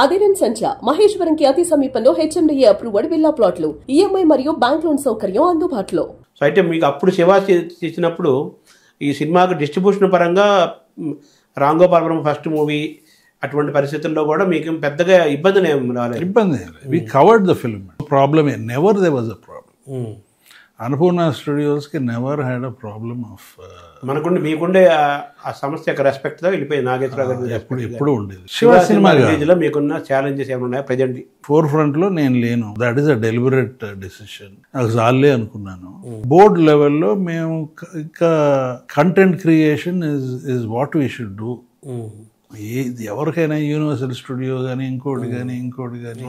అదిరెన్ సంచ మహేశ్వరంకి అతి సమీపంలో HMDA approved villa ప్లాట్లు, ఈఎంఐ మరియు బ్యాంక్ లోన్ సౌకర్యం అందుబాటులో. సో అయితే మీకు అప్పుడు శివ చేసినప్పుడు ఈ సినిమాకు డిస్ట్రిబ్యూషన్ పరంగా రాంగోపాలపురం ఫస్ట్ మూవీ అటువంటి పరిస్థితుల్లో కూడా మీకు పెద్దగా ఇబ్బంది రాలేదు. ఇబ్బంది we covered the film. Problem never they was a problem. Annapurna స్టూడియోస్కి never had a problem of మీకుండే ఆ సమస్య యొక్క రెస్పెక్ట్ తో వెళ్ళిపోయింది. నాగేశ్వరరావు గారు ఎప్పుడు ఉండేది. శివ సినిమా లో మీకున్న ఛాలెంజెస్ ఏమైనా ఉన్నాయా ప్రెజెంట్? ఫోర్ ఫ్రంట్ లో నేను లేను. That is a deliberate decision. నాకు చాలే అనుకున్నాను. బోర్డ్ లెవెల్లో మేము ఇంకా content creation is what we should do. ఎవరికైనా యూనివర్సల్ స్టూడియో కానీ ఇంకోటి కానీ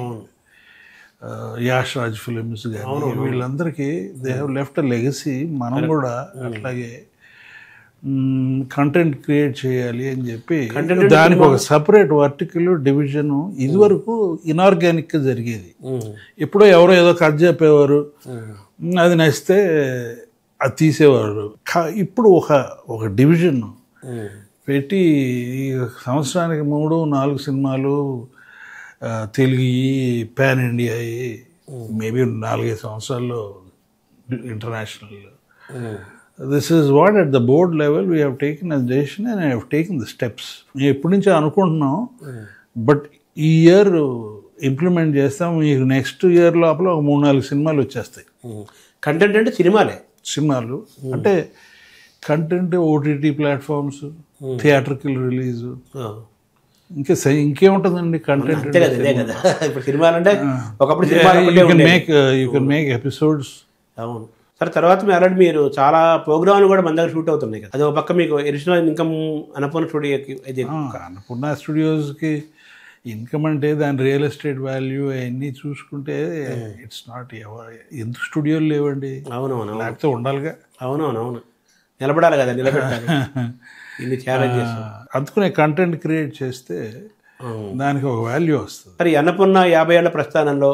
యాష్ రాజ్ ఫిలిమ్స్ కానీ వీళ్ళందరికీ they have left a legacy. మనం కూడా అట్లాగే కంటెంట్ క్రియేట్ చేయాలి అని చెప్పి దానికి ఒక సపరేట్ వర్టికల్ డివిజన్ ఇదివరకు ఇనార్గానిక్గా జరిగేది. ఎప్పుడో ఎవరో ఏదో కట్ చెప్పేవారు, అది నచ్చితే అది తీసేవారు. ఇప్పుడు ఒక డివిజన్ పెట్టి సంవత్సరానికి 3-4 సినిమాలు తెలుగు పాన్ ఇండియా మేబీ 4-5 సంవత్సరాల్లో international. This is what at the board level we have taken a decision and I have taken the steps. మేము ఎప్పటి నుంచో అనుకుంటున్నాం, బట్ ఈ ఇయర్ ఇంప్లిమెంట్ చేస్తాం. మీకు నెక్స్ట్ ఇయర్ లోపల ఒక 3-4 సినిమాలు వచ్చేస్తాయి. కంటెంట్ అంటే సినిమాలు అంటే content OTT platforms, theatrical release, ఇంకేముంటుందండి content. You can make episodes. అవును సార్. తర్వాత మీరు చాలా ప్రోగ్రామ్లు కూడా మన దగ్గర షూట్ అవుతున్నాయి కదా. అది ఒక పక్క మీకు ఎడిషనల్ ఇన్కమ్ అన్నపూర్ణ స్టూడియోకి. అన్నపూర్ణ స్టూడియోస్కి ఇన్కమ్ అంటే దాని రియల్ ఎస్టేట్ వాల్యూ అవన్నీ చూసుకుంటే ఇట్స్ నాట్. ఎందుకు స్టూడియోలు లేవండి? అవునవును, లేకపోతే ఉండాలిగా. అవునవునవును, నిలబడాలి కదా, నిలబెట్టాలి. ఇన్ని ఛాలెంజెస్. అందుకునే కంటెంట్ క్రియేట్ చేస్తే దానికి ఒక వాల్యూ వస్తుంది. మరి అన్నపూర్ణ 50 ఏళ్ల ప్రస్థానంలో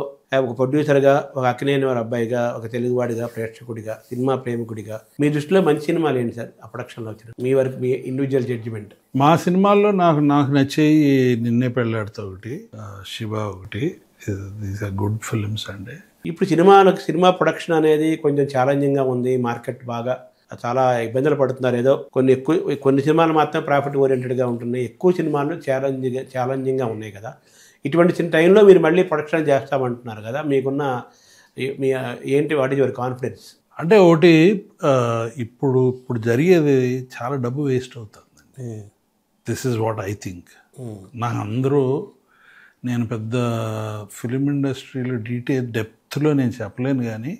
ఒక ప్రొడ్యూసర్గా, ఒక అక్కినేని వారి అబ్బాయిగా, ఒక తెలుగువాడిగా, ప్రేక్షకుడిగా, సినిమా ప్రేమికుడిగా మీ దృష్టిలో మంచి సినిమాలు ఏంటి సార్ ఆ ప్రొడక్షన్లో వచ్చిన మీ వరకు, మీ ఇండివిజువల్ జడ్జిమెంట్? మా సినిమాల్లో నాకు నచ్చేయి నిన్నే పెళ్ళాడుతా ఒకటి, శివ ఒకటి. దీస్ ఆర్ గుడ్ ఫిల్మ్స్ అండి. ఇప్పుడు సినిమా ప్రొడక్షన్ అనేది కొంచెం ఛాలెంజింగ్గా ఉంది. మార్కెట్ బాగా చాలా ఇబ్బందులు పడుతున్నారు. ఏదో కొన్ని సినిమాలు మాత్రం ప్రాఫిట్ ఓరియంటెడ్గా ఉంటున్నాయి, ఎక్కువ సినిమాలు ఛాలెంజింగ్గా ఉన్నాయి కదా. ఇటువంటి టైంలో మీరు మళ్ళీ ప్రొడక్షన్ చేస్తామంటున్నారు కదా, మీకున్న ఏంటి, వాట్ ఈజ్ యువర్ కాన్ఫిడెన్స్? అంటే ఒకటి, ఇప్పుడు జరిగేది చాలా డబ్బు వేస్ట్ అవుతుంది. This is what I think. నేను పెద్ద ఫిలిం ఇండస్ట్రీలో డెప్త్లో నేను చెప్పలేను, కానీ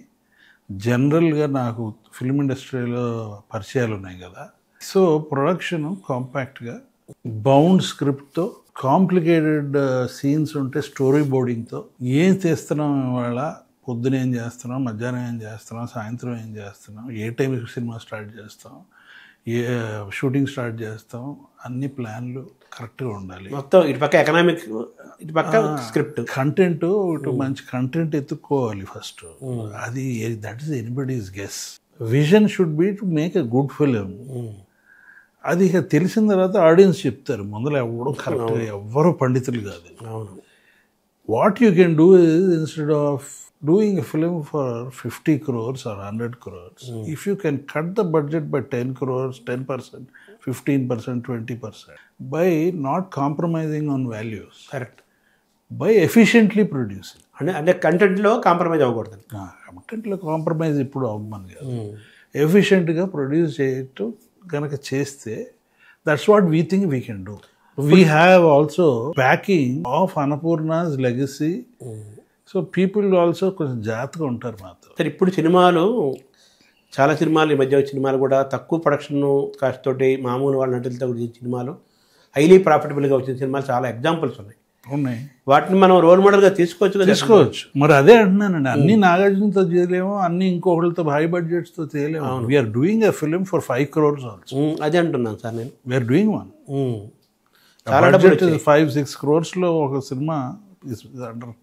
జనరల్గా నాకు ఫిలిం ఇండస్ట్రీలో పరిచయాలు ఉన్నాయి కదా. సో ప్రొడక్షన్ కాంపాక్ట్గా, బౌండ్ స్క్రిప్ట్తో, కాంప్లికేటెడ్ సీన్స్ ఉంటే స్టోరీ బోర్డింగ్తో, ఏం చేస్తున్నాం ఇవాళ, పొద్దున ఏం చేస్తున్నాం, మధ్యాహ్నం ఏం చేస్తున్నాం, సాయంత్రం ఏం చేస్తున్నాం, ఏ టైంకి సినిమా స్టార్ట్ చేస్తాం, ఏ షూటింగ్ స్టార్ట్ చేస్తాం, అన్ని ప్లాన్లు కరెక్ట్గా ఉండాలి. మొత్తం ఇటు పక్క ఎకనామిక్, ఇటు పక్క స్క్రిప్ట్, కంటెంట్, ఇటు మంచి కంటెంట్ ఎత్తుక్కోవాలి ఫస్ట్. అది that is anybody's guess. Vision should be to make a good film. అది ఇక తెలిసిన తర్వాత ఆడియన్స్ చెప్తారు. ముందర ఎవడో కరెక్ట్గా ఎవ్వరూ పండితులు కాదు. What you can do is, instead of doing a film for 50 crores or 100 crores, if you can cut the budget by 10 crores, 10%, 15%, 20%, by not compromising on values. Correct. By efficiently producing. అంటే కంటెంట్లో compromise అవ్వకూడదు. కంటెంట్లో compromise ఇప్పుడు అవ్వమని కాదు, ఎఫిషియెంట్గా produce చేయటం కనుక చేస్తే that's what we think we can do. We have also backing of Annapurna's legacy. So people also కొంచెం జాగ్రత్తగా ఉంటారు మాత్రం. సరే, ఇప్పుడు చాలా సినిమాలు, ఈ మధ్య సినిమాలు కూడా తక్కువ ప్రొడక్షన్ కాస్ట్ తోటి మామూలు వాళ్ళ నటులతో వచ్చిన సినిమాలు, హైలీ ప్రాఫిటబుల్గా వచ్చిన సినిమాలు చాలా ఎగ్జాంపుల్స్ ఉన్నాయి. వాటిని మనం రోల్ మోడల్గా తీసుకోవచ్చు. మరి అదే అంటున్నానండి, అన్ని నాగార్జునతో చేయలేము, అన్ని ఇంకొకరితో హై బడ్జెట్స్తో చేయలేము. We are doing a film for 5 crores also. అదే అంటున్నాను సార్ నేను. We are doing one. చాలా బడ్జెట్ 5-6 crores ఒక సినిమా అండర్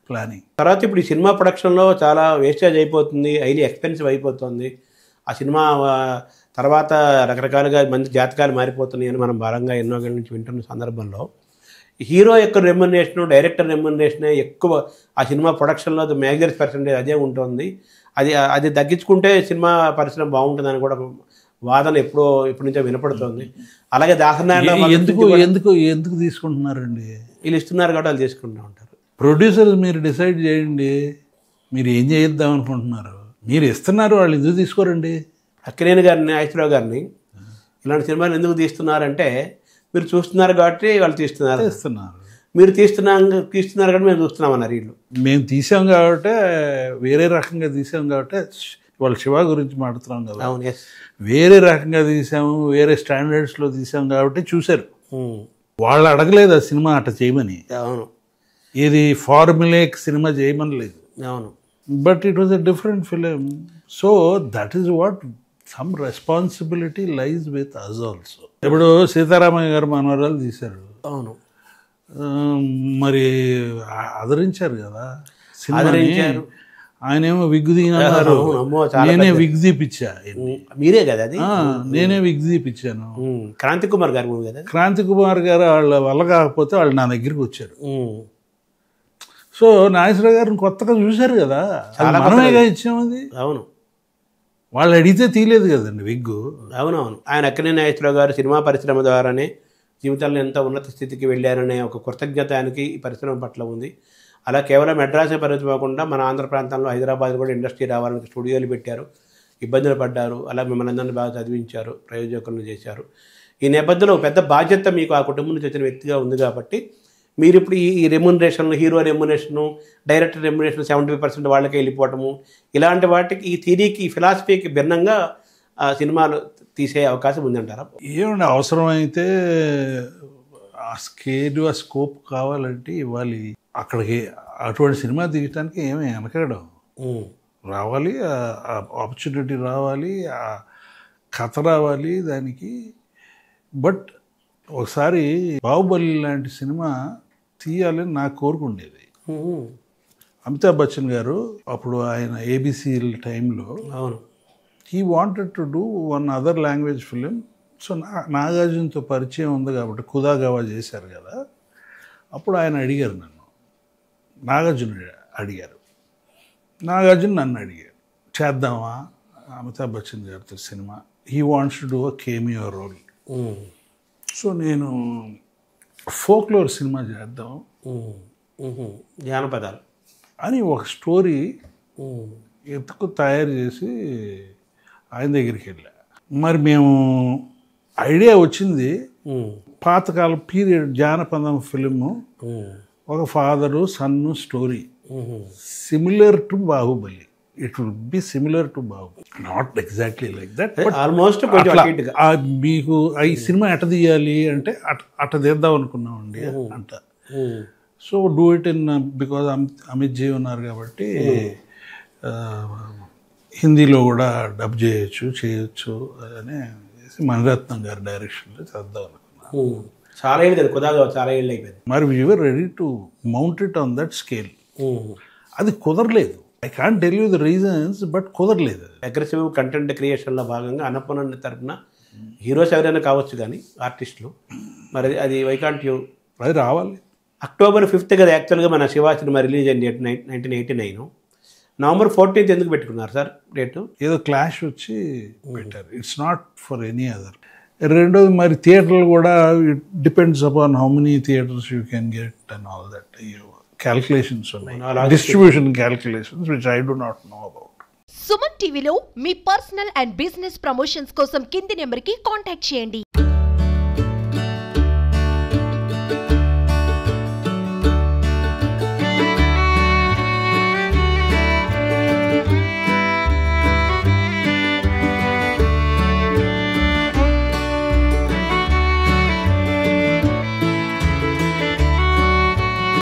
ప్లానింగ్. తర్వాత ఇప్పుడు ఈ సినిమా ప్రొడక్షన్లో చాలా వేస్టేజ్ అయిపోతుంది, హైలీ ఎక్స్పెన్సివ్ అయిపోతుంది. ఆ సినిమా తర్వాత రకరకాలుగా మంది జాతకాలు మారిపోతున్నాయి అని మనం బలంగా ఎన్నో గంటల నుంచి వింటున్న సందర్భంలో హీరో యొక్క రెమ్యునరేషన్, డైరెక్టర్ రెమ్యునరేషన్ ఎక్కువ ఆ సినిమా ప్రొడక్షన్లో మేజర్ పర్సెంటేజ్ అదే ఉంటుంది. అది తగ్గించుకుంటే సినిమా పరిశ్రమ బాగుంటుందని కూడా వాదన ఇప్పటి నుంచో వినపడుతుంది. అలాగే దాసనారాయణ ఎందుకు తీసుకుంటున్నారండి? వీళ్ళు ఇస్తున్నారు కాబట్టి వాళ్ళు తీసుకుంటూ ఉంటారు. ప్రొడ్యూసర్స్ మీరు డిసైడ్ చేయండి, మీరు ఏం చేద్దాం అనుకుంటున్నారు. మీరు ఇస్తున్నారు, వాళ్ళు ఎందుకు తీసుకోరండి? అక్కినేని గారిని, నాగేశ్వరరావు గారిని ఇలాంటి సినిమాలు ఎందుకు తీస్తున్నారంటే మీరు చూస్తున్నారు కాబట్టి వాళ్ళు తీస్తున్నారు. మీరు తీస్తున్నారు కాబట్టి మేము చూస్తున్నామన్నారు వీళ్ళు. మేము తీసాం కాబట్టి, వేరే రకంగా తీసాం కాబట్టి, వాళ్ళు శివ గురించి మాట్లాడుతున్నాం కదా. అవును, వేరే రకంగా తీసాము, వేరే స్టాండర్డ్స్లో తీసాం కాబట్టి చూశారు. వాళ్ళు అడగలేదు ఆ సినిమా అట్లా చేయమని. అవును, ఇది ఫార్ములేక్ సినిమా చేయమని లేదు. అవును, but it was a different film. So that is what some responsibility lies with us also. ఇప్పుడు సీతారామయ్య గారు మనవరాలు తీశారు. అవును, మరి ఆదరించారు కదా సినిమాని. ఆయనేమో విగ్ తీయన్నారు, నేనే విగ్ తీపిచ్చా. మీరే కదా అది? నేనే విగ్ తీపిచ్చాను. క్రాంతి కుమార్ గారు కదా. క్రాంతి కుమార్ గారు వాళ్ళ వల్ల కాకపోతే వాళ్ళు నా దగ్గరికి వచ్చారు. సో నాగేశ్వరరావు గారిని కొత్తగా చూశారు కదా, మనమేగా ఇచ్చాము అది. అవును, వాళ్ళు అడిగితే తీయలేదు కదండి విగ్గు. అవునవును, ఆయన అక్కినేని నాగేశ్వరరావు గారు సినిమా పరిశ్రమ ద్వారానే జీవితంలో ఎంతో ఉన్నత స్థితికి వెళ్ళారనే ఒక కృతజ్ఞత ఆయనకి ఈ పరిశ్రమ పట్ల ఉంది. అలా కేవలం మెడ్రాసే పరిస్థితి కాకుండా మన ఆంధ్ర ప్రాంతంలో హైదరాబాద్ కూడా ఇండస్ట్రీ రావాలని స్టూడియోలు పెట్టారు, ఇబ్బందులు పడ్డారు. అలా మిమ్మల్ని అందరినీ బాగా చదివించారు, ప్రయోజకులను చేశారు. ఈ నేపథ్యంలో పెద్ద బాధ్యత మీకు ఆ కుటుంబం నుంచి వచ్చిన వ్యక్తిగా ఉంది కాబట్టి మీరు ఇప్పుడు ఈ రెమ్యునరేషన్లు, హీరో రెమ్యునరేషను, డైరెక్టర్ రెమ్యునరేషన్ 70% వాళ్ళకే వెళ్ళిపోవటము, ఇలాంటి వాటికి ఈ థియరీకి, ఈ ఫిలాసఫీకి భిన్నంగా సినిమాలు తీసే అవకాశం ఉందంటారా? ఏమండి, అవసరమైతే ఆ స్కోప్ కావాలంటే ఇవ్వాలి. అక్కడికి అటువంటి సినిమా తీయటానికి ఏమీ వెనకడం రావాలి, ఆపర్చునిటీ రావాలి, ఆ కథ రావాలి దానికి. బట్ ఒకసారి బాహుబలి లాంటి సినిమా తీయాలని నాకు కోరుకుండేది. అమితాబ్ బచ్చన్ గారు అప్పుడు ఆయన ఏబిసి టైంలో he wanted to do one other language film. So నాగార్జునతో పరిచయం ఉంది కాబట్టి ఖుదాగవా చేశారు కదా. అప్పుడు ఆయన అడిగారు నన్ను, నాగార్జున అడిగారు, నాగార్జున నన్ను అడిగారు, చేద్దామా అమితాబ్ బచ్చన్ గారితో సినిమా, he wants to do a cameo role. So నేను ఫోక్లోర్ సినిమా చేద్దాం, జానపదాలు అని ఒక స్టోరీ ఎత్తుకు తయారు చేసి ఆయన దగ్గరికి వెళ్ళా. మరి మేము ఐడియా వచ్చింది, పాతకాలం పీరియడ్ జానపదం ఫిలిము, ఒక father son story, similar to Baahubali. It will be similar to Baahubali, not exactly like that, almost. మీకు ఈ సినిమా ఎట తీయాలి అంటే అట తీద్దాం అనుకున్నామండి అంట. So do it in, because Amit ji ఉన్నారు కాబట్టి హిందీలో కూడా డబ్ చేయొచ్చు అని మణిరత్నం గారి డైరెక్షన్లో చేద్దాం అనుకున్నాను. చాలా ఏళ్ళు కదా, చాలా ఏళ్ళు అయిపోయింది. మరి we were ready to mount it on that scale. అది కుదరలేదు. I can't tell you the reasons, but కుదరలేదు. అగ్రెసివ్ కంటెంట్ క్రియేషన్లో భాగంగా అన్నపూర్ణ తరఫున హీరోస్ ఎవరైనా కావచ్చు కానీ ఆర్టిస్టులు, మరి అది వై కాంట్ యూ, అది రావాలి. October 5th కదా యాక్చువల్గా మన శివ సినిమా రిలీజ్ అయింది, 1989. November 14th ఎందుకు పెట్టుకున్నారు సార్ డేటు? ఏదో క్లాష్ వచ్చి పెట్టారు. It's not for any other. రెండోది మరి థియేటర్లు కూడా it depends upon how many theatres you can get and all that. Calculations ఉన్నాయి, distribution calculations which I do not know about. Suman టీవీలో మీ పర్సనల్ అండ్ బిజినెస్ ప్రమోషన్స్ కోసం కింది నెంబర్కి కాంటాక్ట్ చేయండి.